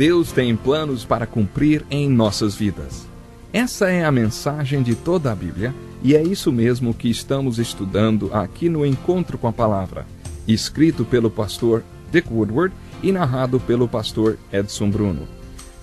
Deus tem planos para cumprir em nossas vidas. Essa é a mensagem de toda a Bíblia e é isso mesmo que estamos estudando aqui no Encontro com a Palavra, escrito pelo pastor Dick Woodward e narrado pelo pastor Edson Bruno.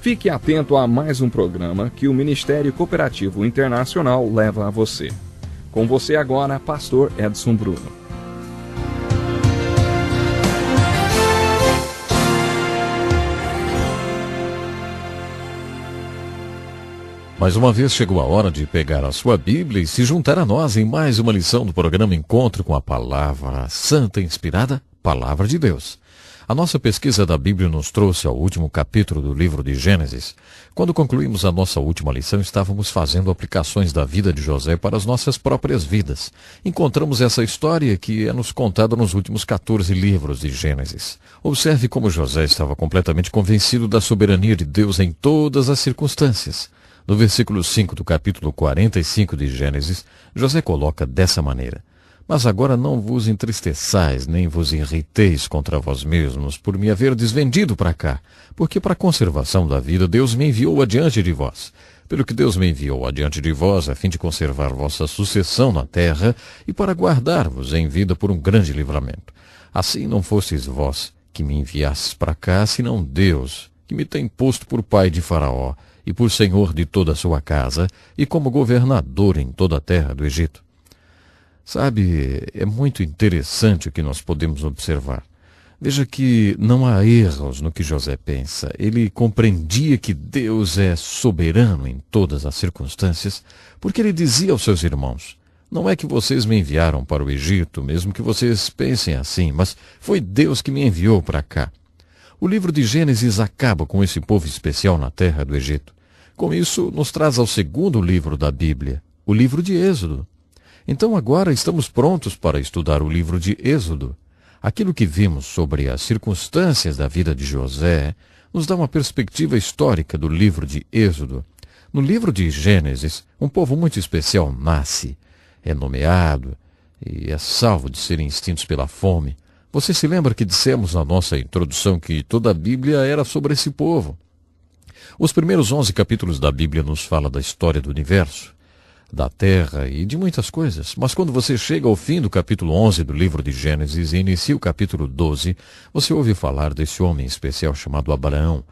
Fique atento a mais um programa que o Ministério Cooperativo Internacional leva a você. Com você agora, pastor Edson Bruno. Mais uma vez chegou a hora de pegar a sua Bíblia e se juntar a nós em mais uma lição do programa Encontro com a Palavra Santa e Inspirada, Palavra de Deus. A nossa pesquisa da Bíblia nos trouxe ao último capítulo do livro de Gênesis. Quando concluímos a nossa última lição, estávamos fazendo aplicações da vida de José para as nossas próprias vidas. Encontramos essa história que é nos contada nos últimos 14 livros de Gênesis. Observe como José estava completamente convencido da soberania de Deus em todas as circunstâncias. No versículo 5 do capítulo 45 de Gênesis, José coloca dessa maneira: Mas agora não vos entristeçais, nem vos irriteis contra vós mesmos, por me haverdes vendido para cá, porque para a conservação da vida Deus me enviou adiante de vós. Pelo que Deus me enviou adiante de vós, a fim de conservar vossa sucessão na terra, e para guardar-vos em vida por um grande livramento. Assim não fostes vós que me enviastes para cá, senão Deus, que me tem posto por pai de Faraó, e por senhor de toda a sua casa, e como governador em toda a terra do Egito. Sabe, é muito interessante o que nós podemos observar. Veja que não há erros no que José pensa. Ele compreendia que Deus é soberano em todas as circunstâncias, porque ele dizia aos seus irmãos: Não é que vocês me enviaram para o Egito, mesmo que vocês pensem assim, mas foi Deus que me enviou para cá. O livro de Gênesis acaba com esse povo especial na terra do Egito. Com isso, nos traz ao segundo livro da Bíblia, o livro de Êxodo. Então agora estamos prontos para estudar o livro de Êxodo. Aquilo que vimos sobre as circunstâncias da vida de José nos dá uma perspectiva histórica do livro de Êxodo. No livro de Gênesis, um povo muito especial nasce, é nomeado e é salvo de serem extintos pela fome. Você se lembra que dissemos na nossa introdução que toda a Bíblia era sobre esse povo? Os primeiros 11 capítulos da Bíblia nos falam da história do universo, da terra e de muitas coisas. Mas quando você chega ao fim do capítulo 11 do livro de Gênesis e inicia o capítulo 12, você ouve falar desse homem especial chamado Abraão.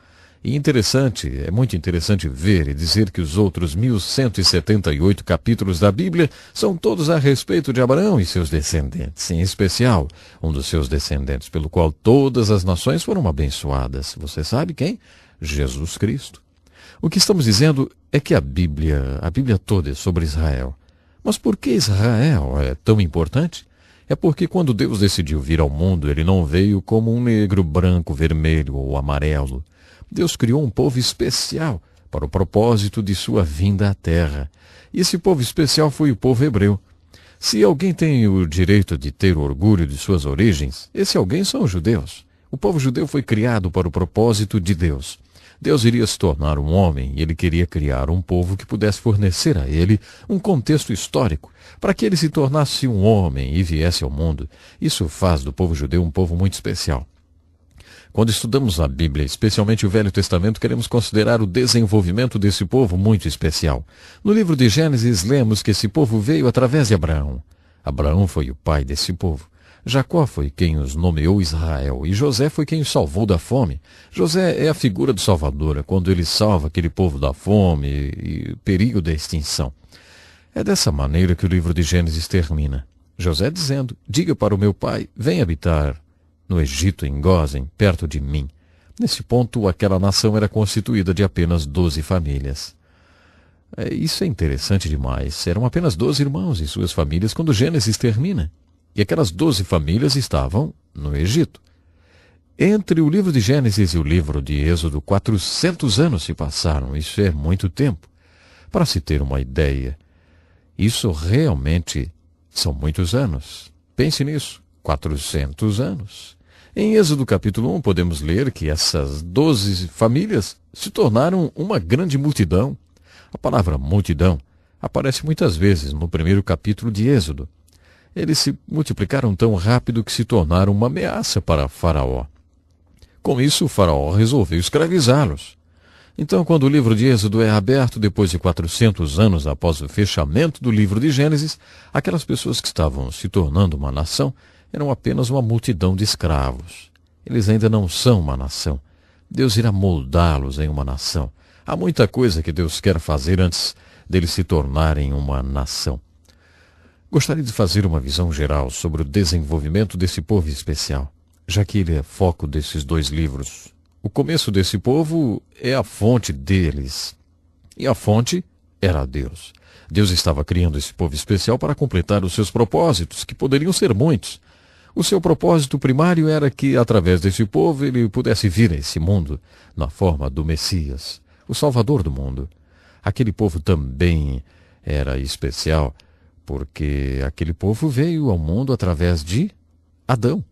E é muito interessante ver e dizer que os outros 1178 capítulos da Bíblia são todos a respeito de Abraão e seus descendentes, em especial um dos seus descendentes, pelo qual todas as nações foram abençoadas. Você sabe quem? Jesus Cristo. O que estamos dizendo é que a Bíblia toda é sobre Israel. Mas por que Israel é tão importante? É porque quando Deus decidiu vir ao mundo, ele não veio como um negro, branco, vermelho ou amarelo. Deus criou um povo especial para o propósito de sua vinda à terra. E esse povo especial foi o povo hebreu. Se alguém tem o direito de ter orgulho de suas origens, esse alguém são os judeus. O povo judeu foi criado para o propósito de Deus. Deus iria se tornar um homem e ele queria criar um povo que pudesse fornecer a ele um contexto histórico, para que ele se tornasse um homem e viesse ao mundo. Isso faz do povo judeu um povo muito especial. Quando estudamos a Bíblia, especialmente o Velho Testamento, queremos considerar o desenvolvimento desse povo muito especial. No livro de Gênesis, lemos que esse povo veio através de Abraão. Abraão foi o pai desse povo. Jacó foi quem os nomeou Israel, e José foi quem os salvou da fome. José é a figura do Salvador, quando ele salva aquele povo da fome e perigo da extinção. É dessa maneira que o livro de Gênesis termina. José dizendo: Diga para o meu pai, vem habitar no Egito, em Gósen, perto de mim. Nesse ponto, aquela nação era constituída de apenas 12 famílias. Isso é interessante demais. Eram apenas 12 irmãos e suas famílias quando Gênesis termina. E aquelas 12 famílias estavam no Egito. Entre o livro de Gênesis e o livro de Êxodo, 400 anos se passaram. Isso é muito tempo. Para se ter uma ideia, isso realmente são muitos anos. Pense nisso, 400 anos. Em Êxodo capítulo 1, podemos ler que essas 12 famílias se tornaram uma grande multidão. A palavra multidão aparece muitas vezes no primeiro capítulo de Êxodo. Eles se multiplicaram tão rápido que se tornaram uma ameaça para Faraó. Com isso, o faraó resolveu escravizá-los. Então, quando o livro de Êxodo é aberto depois de 400 anos após o fechamento do livro de Gênesis, aquelas pessoas que estavam se tornando uma nação eram apenas uma multidão de escravos. Eles ainda não são uma nação. Deus irá moldá-los em uma nação. Há muita coisa que Deus quer fazer antes deles se tornarem uma nação. Gostaria de fazer uma visão geral sobre o desenvolvimento desse povo especial, já que ele é foco desses dois livros. O começo desse povo é a fonte deles. E a fonte era Deus. Deus estava criando esse povo especial para completar os seus propósitos, que poderiam ser muitos. O seu propósito primário era que, através desse povo, ele pudesse vir a esse mundo na forma do Messias, o Salvador do mundo. Aquele povo também era especial, porque aquele povo veio ao mundo através de Adão.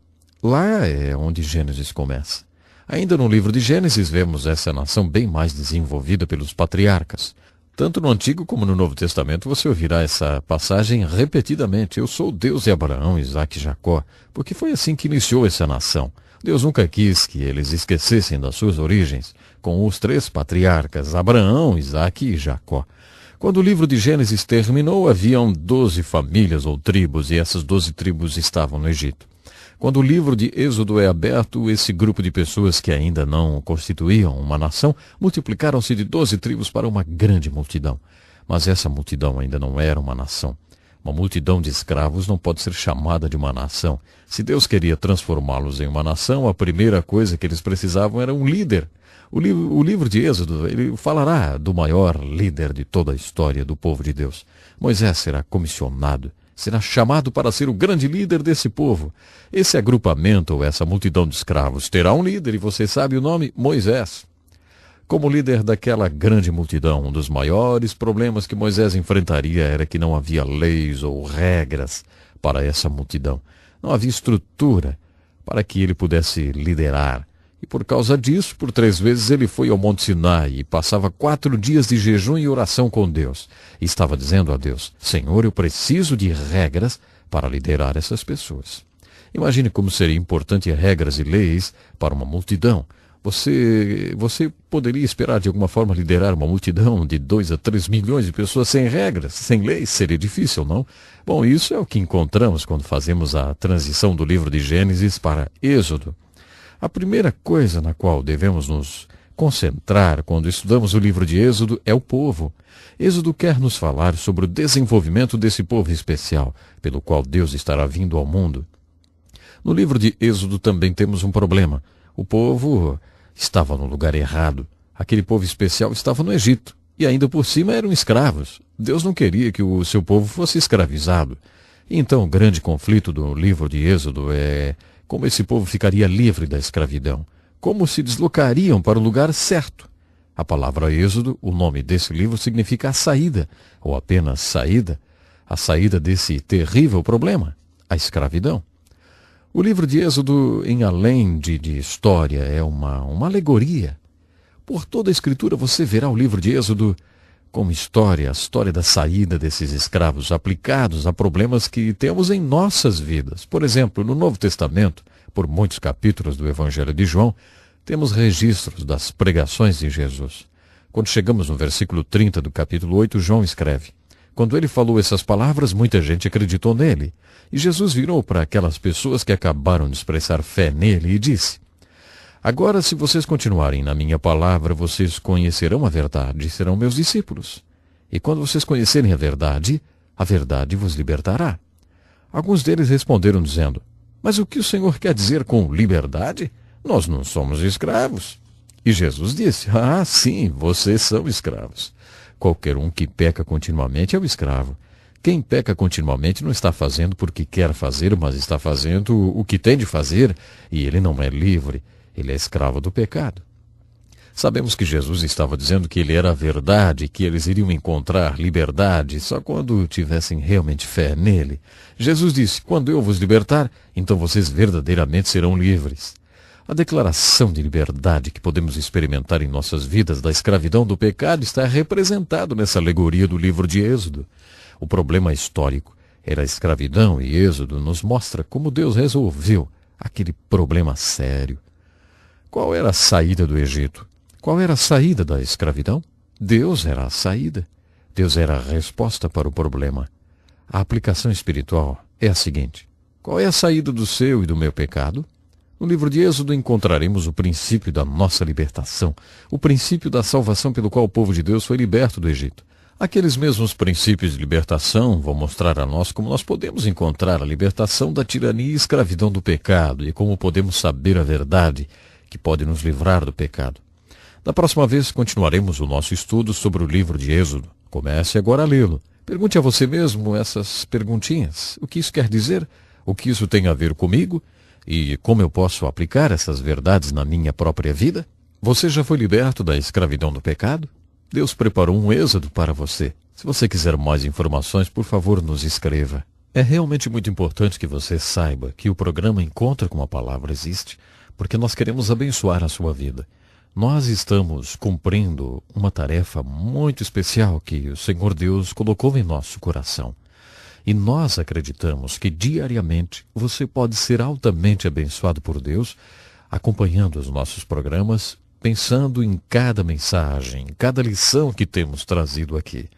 Lá é onde Gênesis começa. Ainda no livro de Gênesis vemos essa nação bem mais desenvolvida pelos patriarcas. Tanto no Antigo como no Novo Testamento você ouvirá essa passagem repetidamente. Eu sou o Deus de Abraão, Isaque e Jacó, porque foi assim que iniciou essa nação. Deus nunca quis que eles esquecessem das suas origens, com os 3 patriarcas, Abraão, Isaque e Jacó. Quando o livro de Gênesis terminou, haviam 12 famílias ou tribos, e essas 12 tribos estavam no Egito. Quando o livro de Êxodo é aberto, esse grupo de pessoas que ainda não constituíam uma nação multiplicaram-se de 12 tribos para uma grande multidão. Mas essa multidão ainda não era uma nação. Uma multidão de escravos não pode ser chamada de uma nação. Se Deus queria transformá-los em uma nação, a primeira coisa que eles precisavam era um líder. O livro de Êxodo, ele falará do maior líder de toda a história do povo de Deus. Moisés será comissionado. Será chamado para ser o grande líder desse povo. Esse agrupamento ou essa multidão de escravos terá um líder, e você sabe o nome? Moisés. Como líder daquela grande multidão, um dos maiores problemas que Moisés enfrentaria era que não havia leis ou regras para essa multidão. Não havia estrutura para que ele pudesse liderar. E por causa disso, por 3 vezes ele foi ao Monte Sinai e passava 4 dias de jejum e oração com Deus. E estava dizendo a Deus: Senhor, eu preciso de regras para liderar essas pessoas. Imagine como seria importante regras e leis para uma multidão. Você poderia esperar de alguma forma liderar uma multidão de 2 a 3 milhões de pessoas sem regras, sem leis? Seria difícil, não? Bom, isso é o que encontramos quando fazemos a transição do livro de Gênesis para Êxodo. A primeira coisa na qual devemos nos concentrar quando estudamos o livro de Êxodo é o povo. Êxodo quer nos falar sobre o desenvolvimento desse povo especial, pelo qual Deus estará vindo ao mundo. No livro de Êxodo também temos um problema. O povo estava no lugar errado. Aquele povo especial estava no Egito, e ainda por cima eram escravos. Deus não queria que o seu povo fosse escravizado. E então o grande conflito do livro de Êxodo é como esse povo ficaria livre da escravidão, como se deslocariam para o lugar certo. A palavra Êxodo, o nome desse livro, significa a saída, ou apenas saída, a saída desse terrível problema, a escravidão. O livro de Êxodo, em além de história, é uma alegoria. Por toda a Escritura você verá o livro de Êxodo como história, a história da saída desses escravos aplicados a problemas que temos em nossas vidas. Por exemplo, no Novo Testamento, por muitos capítulos do Evangelho de João, temos registros das pregações de Jesus. Quando chegamos no versículo 30 do capítulo 8, João escreve: Quando ele falou essas palavras, muita gente acreditou nele. E Jesus virou para aquelas pessoas que acabaram de expressar fé nele e disse: Agora, se vocês continuarem na minha palavra, vocês conhecerão a verdade e serão meus discípulos. E quando vocês conhecerem a verdade vos libertará. Alguns deles responderam dizendo: Mas o que o Senhor quer dizer com liberdade? Nós não somos escravos. E Jesus disse: Ah, sim, vocês são escravos. Qualquer um que peca continuamente é um escravo. Quem peca continuamente não está fazendo porque quer fazer, mas está fazendo o que tem de fazer, e ele não é livre. Ele é escravo do pecado. Sabemos que Jesus estava dizendo que ele era a verdade, que eles iriam encontrar liberdade só quando tivessem realmente fé nele. Jesus disse: Quando eu vos libertar, então vocês verdadeiramente serão livres. A declaração de liberdade que podemos experimentar em nossas vidas da escravidão do pecado está representado nessa alegoria do livro de Êxodo. O problema histórico era a escravidão, e Êxodo nos mostra como Deus resolveu aquele problema sério. Qual era a saída do Egito? Qual era a saída da escravidão? Deus era a saída. Deus era a resposta para o problema. A aplicação espiritual é a seguinte: qual é a saída do seu e do meu pecado? No livro de Êxodo encontraremos o princípio da nossa libertação, o princípio da salvação pelo qual o povo de Deus foi liberto do Egito. Aqueles mesmos princípios de libertação vão mostrar a nós como nós podemos encontrar a libertação da tirania e escravidão do pecado e como podemos saber a verdade que pode nos livrar do pecado. Da próxima vez continuaremos o nosso estudo sobre o livro de Êxodo. Comece agora a lê-lo. Pergunte a você mesmo essas perguntinhas. O que isso quer dizer? O que isso tem a ver comigo? E como eu posso aplicar essas verdades na minha própria vida? Você já foi liberto da escravidão do pecado? Deus preparou um êxodo para você. Se você quiser mais informações, por favor, nos escreva. É realmente muito importante que você saiba que o programa Encontro com a Palavra existe, porque nós queremos abençoar a sua vida. Nós estamos cumprindo uma tarefa muito especial que o Senhor Deus colocou em nosso coração. E nós acreditamos que diariamente você pode ser altamente abençoado por Deus, acompanhando os nossos programas, pensando em cada mensagem, em cada lição que temos trazido aqui.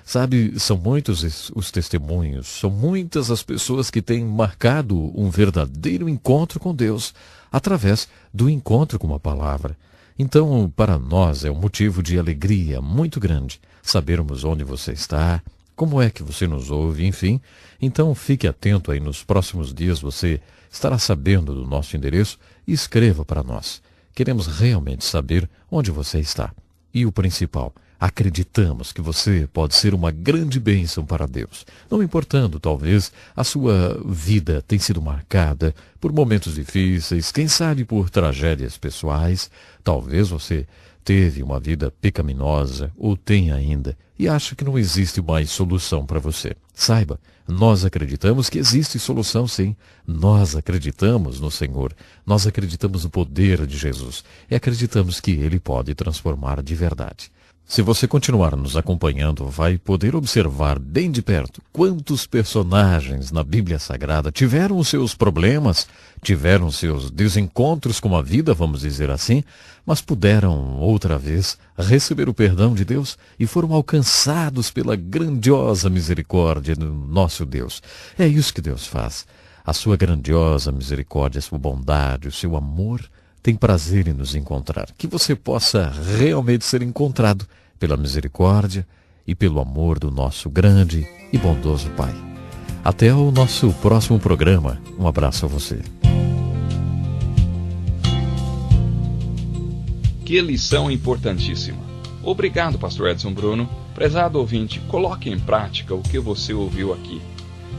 Sabe, são muitos os testemunhos, são muitas as pessoas que têm marcado um verdadeiro encontro com Deus através do encontro com a palavra. Então, para nós é um motivo de alegria muito grande sabermos onde você está, como é que você nos ouve, enfim. Então, fique atento aí, nos próximos dias você estará sabendo do nosso endereço e escreva para nós. Queremos realmente saber onde você está. E o principal, acreditamos que você pode ser uma grande bênção para Deus. Não importando, talvez, a sua vida tenha sido marcada por momentos difíceis, quem sabe por tragédias pessoais. Talvez você teve uma vida pecaminosa, ou tem ainda, e acha que não existe mais solução para você. Saiba, nós acreditamos que existe solução, sim. Nós acreditamos no Senhor. Nós acreditamos no poder de Jesus. E acreditamos que Ele pode transformar de verdade. Se você continuar nos acompanhando, vai poder observar bem de perto quantos personagens na Bíblia Sagrada tiveram os seus problemas, tiveram seus desencontros com a vida, vamos dizer assim, mas puderam outra vez receber o perdão de Deus e foram alcançados pela grandiosa misericórdia do nosso Deus. É isso que Deus faz. A sua grandiosa misericórdia, a sua bondade, o seu amor tem prazer em nos encontrar. Que você possa realmente ser encontrado pela misericórdia e pelo amor do nosso grande e bondoso Pai. Até o nosso próximo programa. Um abraço a você. Que lição importantíssima. Obrigado, Pastor Edson Bruno. Prezado ouvinte, coloque em prática o que você ouviu aqui.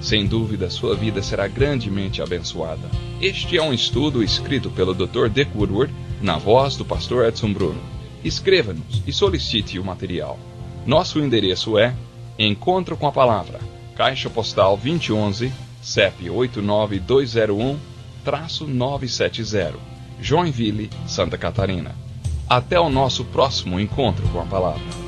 Sem dúvida, sua vida será grandemente abençoada. Este é um estudo escrito pelo Dr. Dick Woodward, na voz do Pastor Edson Bruno. Escreva-nos e solicite o material. Nosso endereço é Encontro com a Palavra, Caixa Postal 2011, CEP 89201-970, Joinville, Santa Catarina. Até o nosso próximo Encontro com a Palavra.